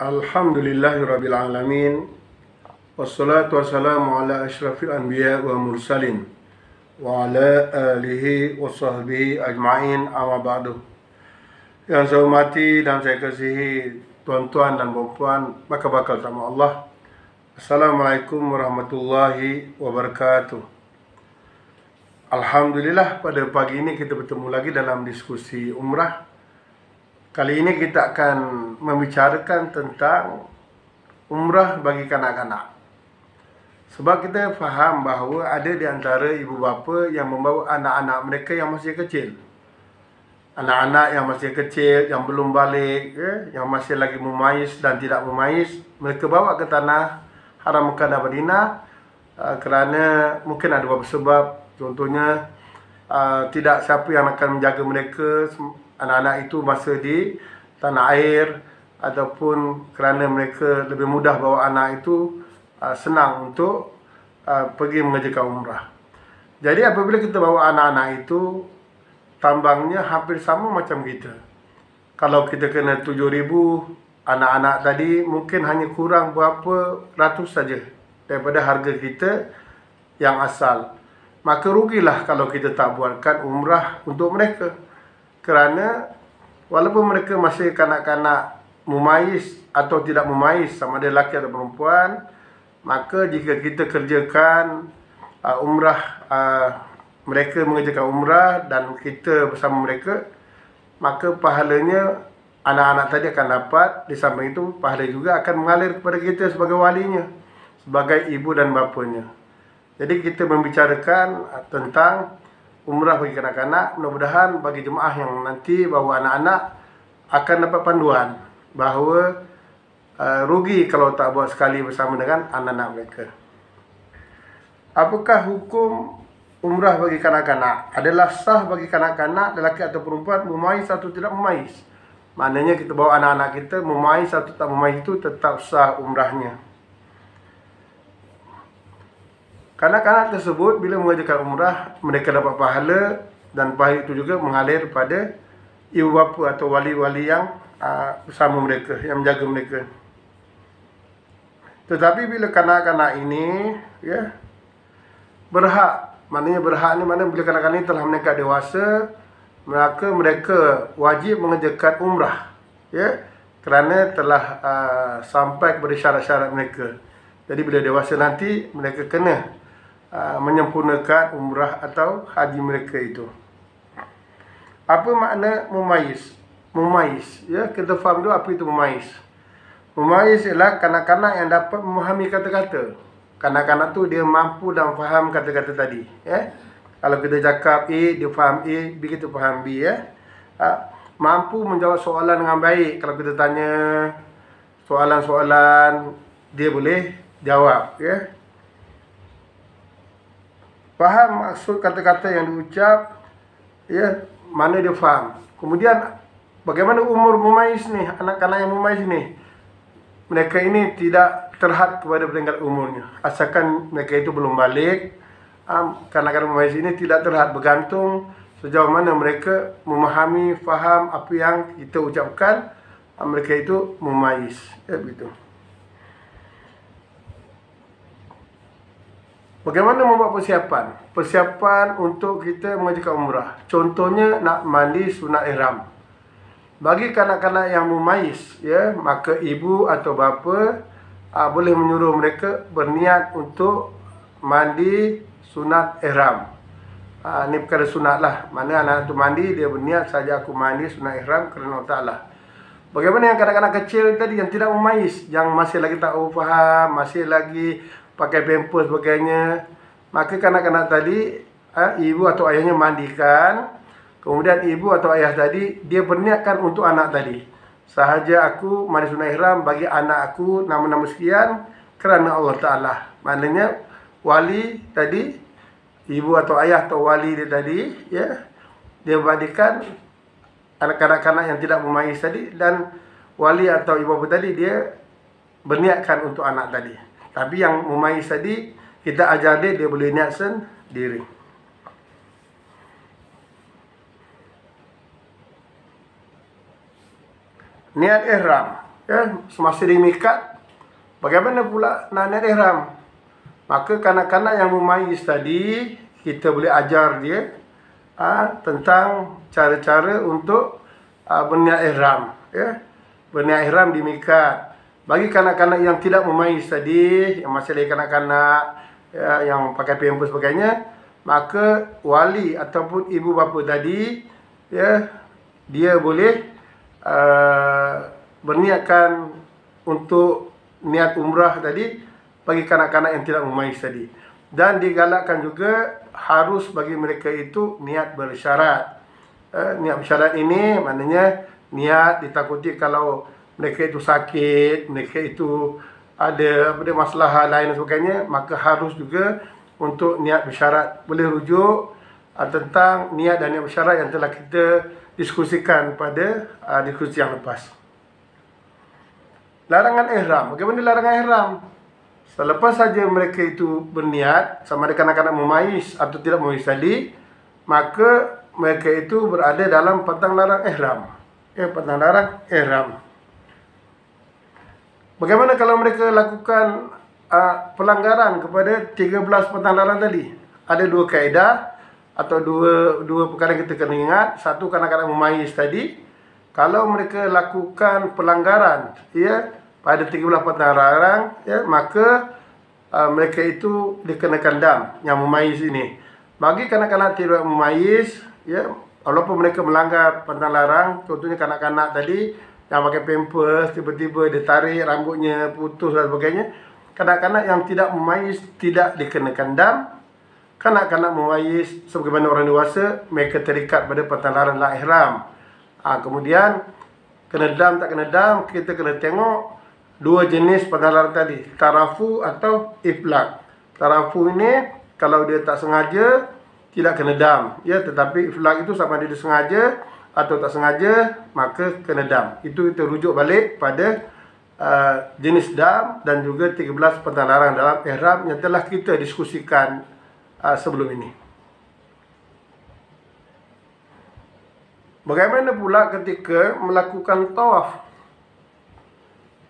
Alhamdulillahirabbil alamin. Wassalatu wassalamu ala asyrafil anbiya wa mursalin wa ala alihi wa sahbihi ajma'in, amma ba'du. Yang saya hormati dan saya kasihi tuan-tuan dan puan-puan bakal sama Allah. Assalamualaikum warahmatullahi wabarakatuh. Alhamdulillah, pada pagi ini kita bertemu lagi dalam diskusi umrah. Kali ini kita akan membicarakan tentang umrah bagi kanak-kanak. Sebab kita faham bahawa ada di antara ibu bapa yang membawa anak-anak mereka yang masih kecil. Anak-anak yang masih kecil, yang belum balik, yang masih lagi memayis dan tidak memayis, mereka bawa ke tanah Haram Mekah dan Madinah kerana mungkin ada beberapa sebab. Contohnya, tidak siapa yang akan menjaga mereka, anak-anak itu masa di tanah air, ataupun kerana mereka lebih mudah bawa anak itu, senang untuk pergi mengerjakan umrah. Jadi apabila kita bawa anak-anak itu, tambangnya hampir sama macam kita. Kalau kita kena 7,000, anak-anak tadi mungkin hanya kurang berapa ratus saja daripada harga kita yang asal. Maka rugilah kalau kita tak buatkan umrah untuk mereka. Kerana walaupun mereka masih kanak-kanak memayis atau tidak memayis, sama ada lelaki atau perempuan, maka jika kita kerjakan umrah, mereka mengerjakan umrah dan kita bersama mereka, maka pahalanya anak-anak tadi akan dapat. Di samping itu, pahala juga akan mengalir kepada kita sebagai walinya, sebagai ibu dan bapanya. Jadi kita membicarakan tentang umrah bagi kanak-kanak. Mudah-mudahan bagi jemaah yang nanti bawa anak-anak akan dapat panduan bahawa rugi kalau tak buat sekali bersama dengan anak-anak mereka. Apakah hukum umrah bagi kanak-kanak? Adalah sah bagi kanak-kanak, lelaki atau perempuan, memayis atau tidak memayis? Maknanya kita bawa anak-anak kita, memayis atau tak memayis itu tetap sah umrahnya. Kanak-kanak tersebut bila mengerjakan umrah, mereka dapat pahala, dan pahala itu juga mengalir pada ibu bapa atau wali-wali yang bersama mereka, yang menjaga mereka. Tetapi bila kanak-kanak ini berhak, maknanya berhak ni maknanya bila kanak-kanak ini telah meningkat dewasa, maka mereka wajib mengerjakan umrah, kerana telah sampai kepada syarat-syarat mereka. Jadi bila dewasa nanti, mereka kena menyempurnakan umrah atau haji mereka itu. Apa makna memayis? Memayis, kita faham dulu apa itu memayis. Memayis ialah kanak-kanak yang dapat memahami kata-kata. Kanak-kanak tu dia mampu dan faham kata-kata tadi. Kalau kita cakap A, dia faham A, B kita faham B. Mampu menjawab soalan dengan baik. Kalau kita tanya soalan-soalan, dia boleh jawab. Faham maksud kata-kata yang diucap, mana dia faham. Kemudian bagaimana umur memayis ni, anak-anak yang memayis ni, mereka ini tidak terhad kepada peringkat umurnya, asalkan mereka itu belum balik. Kanak-kanak memayis ini tidak terhad, bergantung sejauh mana mereka memahami, faham apa yang kita ucapkan, mereka itu memayis. Begitu. Bagaimana membuat persiapan? Persiapan untuk kita mengerjakan umrah. Contohnya nak mandi sunat ihram. Bagi kanak-kanak yang memayis, maka ibu atau bapa boleh menyuruh mereka berniat untuk mandi sunat ihram. Ini perkara sunat lah. Mana anak itu mandi, dia berniat, saja aku mandi sunat ihram kerana Allah Ta'ala. Bagaimana yang kanak-kanak kecil tadi yang tidak memayis, yang masih lagi tak faham, masih lagi pakai pampers sebagainya, maka kanak-kanak tadi, ibu atau ayahnya mandikan, kemudian ibu atau ayah tadi dia berniatkan untuk anak tadi, sahaja aku mandi sunat ihram bagi anak aku nama-nama sekian kerana Allah Ta'ala. Maknanya wali tadi, ibu atau ayah atau wali dia tadi, dia mandikan anak-kanak yang tidak memayis tadi, dan wali atau ibu bapa tadi dia berniatkan untuk anak tadi. Tapi yang memayis tadi, kita ajar dia boleh niat sendiri. Niat ihram. semasa di mikat, bagaimana pula nak niat ihram? Maka kanak-kanak yang mumayyiz tadi, kita boleh ajar dia tentang cara-cara untuk berniat ihram, berniat ihram di mikat. Bagi kanak-kanak yang tidak mumayyiz tadi, yang masih lagi kanak-kanak, yang pakai pampers sebagainya, maka wali ataupun ibu bapa tadi, dia boleh berniatkan untuk niat umrah tadi bagi kanak-kanak yang tidak mumayyiz tadi. Dan digalakkan juga harus bagi mereka itu niat bersyarat. Niat bersyarat ini maknanya niat ditakuti kalau mereka itu sakit, mereka itu ada masalah lain dan sebagainya, maka harus juga untuk niat bersyarat. Boleh rujuk tentang niat dan niat bersyarat yang telah kita diskusikan pada diskusi yang lepas. Larangan ihram. Bagaimana larangan ihram? Selepas saja mereka itu berniat, sama ada kanak-kanak mumayyiz atau tidak mumayyiz tadi, maka mereka itu berada dalam pantang larang ihram. Pantang larang ihram. Bagaimana kalau mereka lakukan pelanggaran kepada 13 pantang larang tadi? Ada dua kaedah atau dua perkara yang kita kena ingat. Satu, kanak-kanak mumayyiz tadi, kalau mereka lakukan pelanggaran pada 13 pantang larang, maka mereka itu dikenakan dam, yang mumayyiz ini. Bagi kanak-kanak tidak mumayyiz, walaupun mereka melanggar pantang larang, contohnya kanak-kanak tadi yang pakai pampers, tiba-tiba dia tarik rambutnya, putus dan sebagainya, kanak-kanak yang tidak mumayyiz tidak dikenakan dam. Kanak-kanak mumayyiz sebagaimana orang dewasa, mereka terikat pada pantang larang la ihram. Kemudian kena dam tak kena dam, kita kena tengok dua jenis pantang larang tadi, tarafu atau iflak. Tarafu ini kalau dia tak sengaja tidak kena dam, tetapi iflak itu sama dia sengaja atau tak sengaja, maka kena dam. Itu kita rujuk balik pada jenis dam dan juga 13 pantang larang dalam ihram yang telah kita diskusikan sebelum ini. Bagaimana pula ketika melakukan tawaf?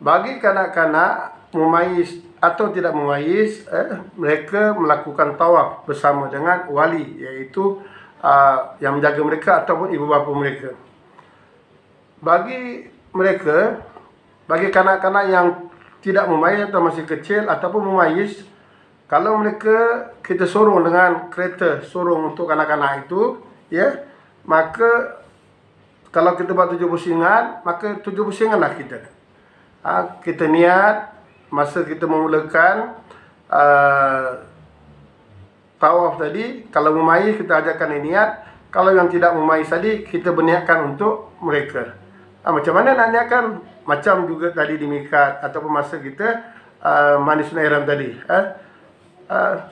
Bagi kanak-kanak mumayyiz atau tidak mumayyiz, mereka melakukan tawaf bersama dengan wali, iaitu yang menjaga mereka ataupun ibu bapa mereka. Bagi mereka, bagi kanak-kanak yang tidak mumayyiz atau masih kecil ataupun mumayyiz, kalau mereka kita sorong dengan kereta sorong untuk kanak-kanak itu, maka kalau kita buat 7 pusingan, maka 7 pusinganlah kita. Kita niat masa kita memulakan tawaf tadi. Kalau mumayyiz kita ajarkan niat. Kalau yang tidak mumayyiz tadi, kita berniatkan untuk mereka. Macam mana nak niatkan? Macam juga tadi di mikat ataupun masa kita mandi sunnah ihram tadi.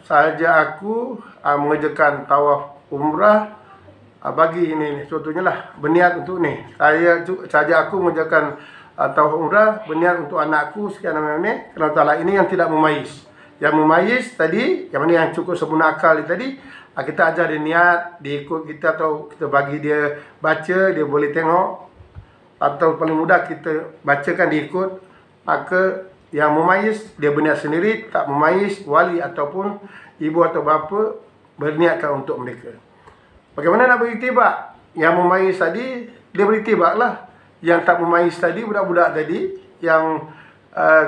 Sahaja aku mengerjakan tawaf umrah bagi ini contohnya lah, berniat untuk ni. Sahaja aku mengerjakan tawaf umrah, berniat untuk anakku sekian ini, kerana ta'ala ini yang tidak mumayyiz. Yang mumayyiz tadi, yang mana yang cukup sempurna akal tadi, kita ajar dia niat, dia ikut kita atau kita bagi dia baca, dia boleh tengok, atau paling mudah kita bacakan dia ikut. Maka yang mumayyiz dia berniat sendiri, tak mumayyiz wali ataupun ibu atau bapa berniatkan untuk mereka. Bagaimana nak beriktibar? Yang mumayyiz tadi dia beriktibar lah. Yang tak mumayyiz tadi, budak-budak tadi yang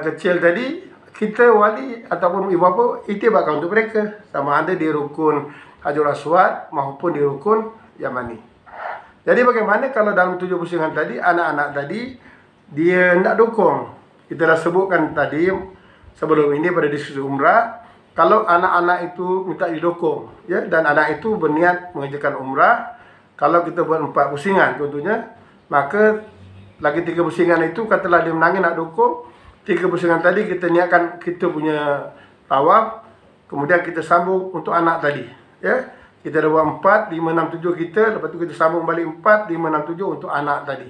kecil tadi, kita wali ataupun ibu bapa iktibarkan untuk mereka, sama ada di rukun Hajar Aswad maupun di rukun Yamani. Jadi bagaimana kalau dalam 7 pusingan tadi, anak-anak tadi dia nak dukung? Kita dah sebutkan tadi sebelum ini pada diskusi umrah, kalau anak-anak itu minta didukung, dan anak itu berniat mengerjakan umrah, kalau kita buat 4 pusingan contohnya, maka lagi 3 pusingan itu katalah dia menangis nak dukung, 3 pusingan tadi kita niatkan kita punya tawaf, kemudian kita sambung untuk anak tadi. Kita dah buat 4, 5, 6, 7 kita, lepas tu kita sambung balik 4, 5, 6, 7 untuk anak tadi.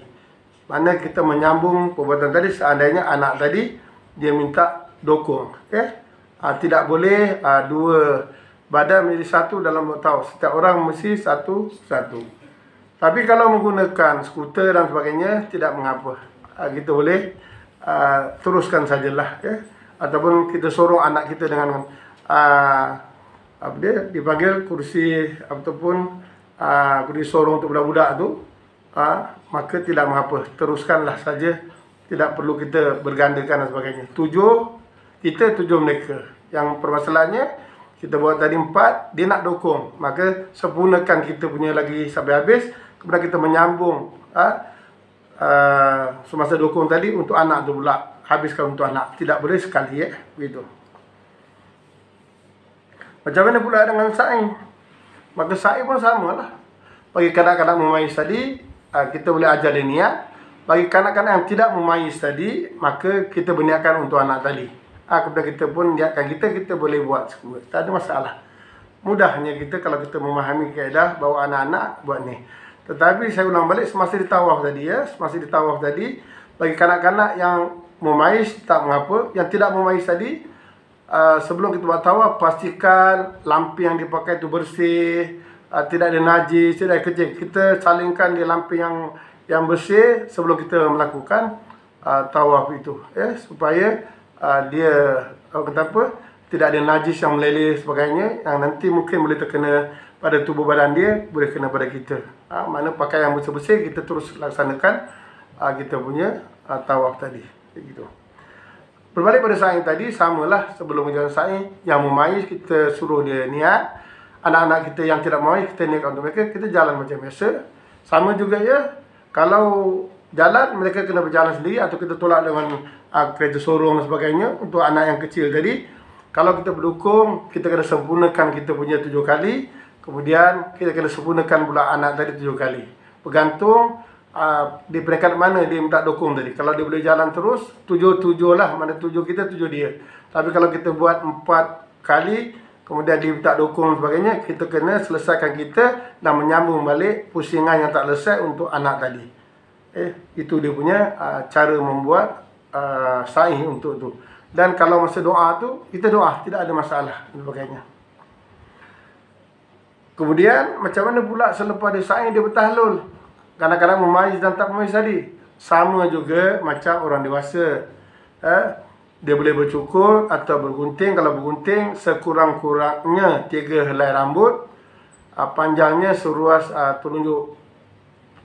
Mana kita menyambung perbuatan tadi seandainya anak tadi dia minta dukung. Tidak boleh 2 badan menjadi satu dalam tawaf. Setiap orang mesti satu-satu. Tapi kalau menggunakan skuter dan sebagainya, tidak mengapa. Kita boleh teruskan sajalah ya. Ataupun kita sorong anak kita dengan apa dia dipanggil kursi ataupun kursi sorong untuk budak-budak tu, maka tidak mengapa, teruskanlah saja, tidak perlu kita bergandakan dan sebagainya. Tujuh kita, tujuh mereka. Yang permasalahannya kita buat tadi 4, dia nak dokong, maka sempurnakan kita punya lagi sampai habis, kemudian kita menyambung semasa dokong tadi untuk anak tu pula, habiskan untuk anak, tidak boleh sekali ya, begitu. Macam mana pula dengan sa'i? Maka sa'i pun sama lah. Bagi kanak-kanak memayis tadi, kita boleh ajar dia niat. Bagi kanak-kanak yang tidak memayis tadi, maka kita berniatkan untuk anak tadi. Kemudian kita pun niatkan kita boleh buat semua. Tak ada masalah. Mudahnya kita kalau kita memahami kaedah bahawa anak-anak buat ni. Tetapi saya ulang balik, semasa di tawaf tadi ya, semasa di tawaf tadi, bagi kanak-kanak yang memayis tak mengapa, yang tidak memayis tadi, sebelum kita buat tawaf, pastikan lampu yang dipakai itu bersih, tidak ada najis, tidak ada kecil. Kita salingkan di lampu yang bersih sebelum kita melakukan tawaf itu ya, supaya dia kata apa, tidak ada najis yang meleleh sebagainya, yang nanti mungkin boleh terkena pada tubuh badan dia, boleh kena pada kita. Mana pakaian yang bersih-bersih, kita terus laksanakan kita punya tawaf tadi begitu. Berbalik pada sa'i tadi, samalah sebelum menjalankan sa'i, yang memayis kita suruh dia niat, anak-anak kita yang tidak memayis kita niatkan untuk mereka, kita jalan macam biasa. Sama juga ya, kalau jalan mereka kena berjalan sendiri, atau kita tolak dengan kereta sorong dan sebagainya untuk anak yang kecil tadi. Kalau kita berdukung, kita kena sempurnakan kita punya 7 kali, kemudian kita kena sempurnakan pula anak tadi 7 kali. Bergantung di peringkat mana dia minta dukung tadi. Kalau dia boleh jalan terus, 7 lah, mana 7 kita, 7 dia. Tapi kalau kita buat 4 kali, kemudian dia minta dukung dan sebagainya, kita kena selesaikan kita dan menyambung balik pusingan yang tak selesai untuk anak tadi. Itu dia punya cara membuat sa'i untuk tu. Dan kalau masa doa tu, kita doa, tidak ada masalah dan sebagainya. Kemudian macam mana pula selepas dia sa'i, dia bertahlul. Kadang-kadang memayis dan tak memayis tadi, sama juga macam orang dewasa. Dia boleh bercukur atau bergunting. Kalau bergunting, sekurang-kurangnya 3 helai rambut, panjangnya seruas telunjuk,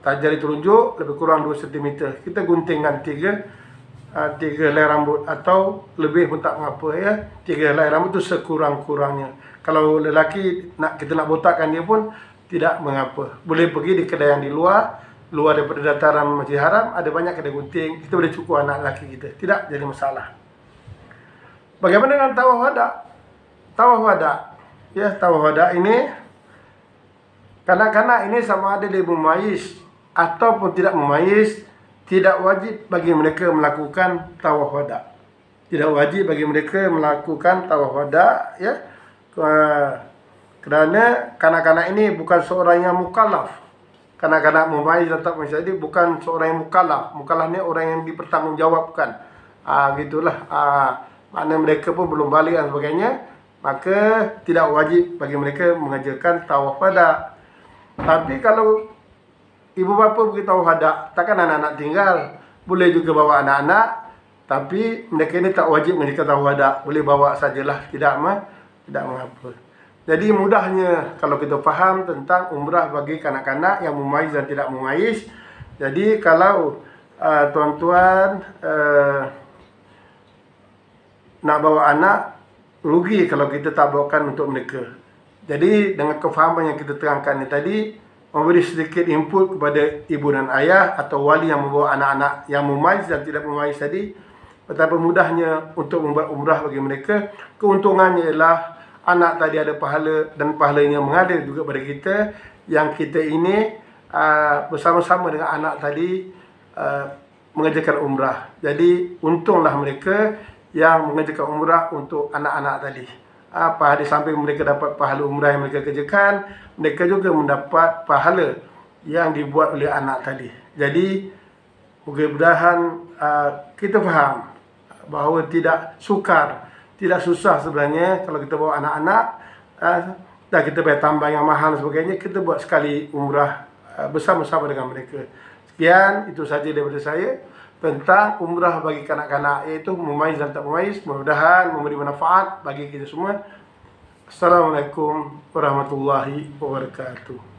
jari telunjuk, lebih kurang 2 cm. Kita guntingkan 3 helai rambut, atau lebih pun tak mengapa ya. 3 helai rambut tu sekurang-kurangnya. Kalau lelaki kita nak botakkan dia pun tidak mengapa. Boleh pergi di kedai yang di luar daripada dataran Masjid Haram, ada banyak kedai gunting, kita boleh cukur anak lelaki kita, tidak jadi masalah. Bagaimana dengan tawaf wada? Tawaf wada ya, tawaf wada ini kanak-kanak ini sama ada dia memayis ataupun tidak memayis, tidak wajib bagi mereka melakukan tawaf wada. Tidak wajib bagi mereka melakukan tawaf wada ya. Kerana kanak-kanak ini bukan seorang yang mukallaf. Kanak-kanak memayis dan tak memayis tadi bukan seorang yang mukallaf. Mukallaf ni orang yang dipertanggungjawabkan. Gitulah. Makna mereka pun belum balik dan sebagainya. Maka tidak wajib bagi mereka mengerjakan tawaf wada. Tapi kalau ibu bapa pergi tawaf wada, takkan anak-anak tinggal. Boleh juga bawa anak-anak, tapi mereka ini tak wajib mengerjakan tawaf wada. Boleh bawa sajalah, tidak mengapa. Jadi mudahnya kalau kita faham tentang umrah bagi kanak-kanak yang memayis dan tidak memayis. Jadi kalau tuan-tuan nak bawa anak, rugi kalau kita tak bawakan untuk mereka. Jadi dengan kefahaman yang kita terangkan ni tadi, memberi sedikit input kepada ibu dan ayah atau wali yang membawa anak-anak yang memayis dan tidak memayis tadi, betapa mudahnya untuk membuat umrah bagi mereka. Keuntungannya ialah anak tadi ada pahala, dan pahalanya mengalir juga pada kita, yang kita ini bersama-sama dengan anak tadi mengerjakan umrah. Jadi untunglah mereka yang mengerjakan umrah untuk anak-anak tadi. Di samping mereka dapat pahala umrah yang mereka kerjakan, mereka juga mendapat pahala yang dibuat oleh anak tadi. Jadi mudah-mudahan kita faham bahawa tidak sukar, tidak susah sebenarnya kalau kita bawa anak-anak, dan kita bayar tambang yang mahal dan sebagainya, kita buat sekali umrah bersama-sama dengan mereka. Sekian, itu saja daripada saya. tentang umrah bagi kanak-kanak, yaitu memais dan tak memais. Mudah-mudahan memberi manfaat bagi kita semua. Assalamualaikum warahmatullahi wabarakatuh.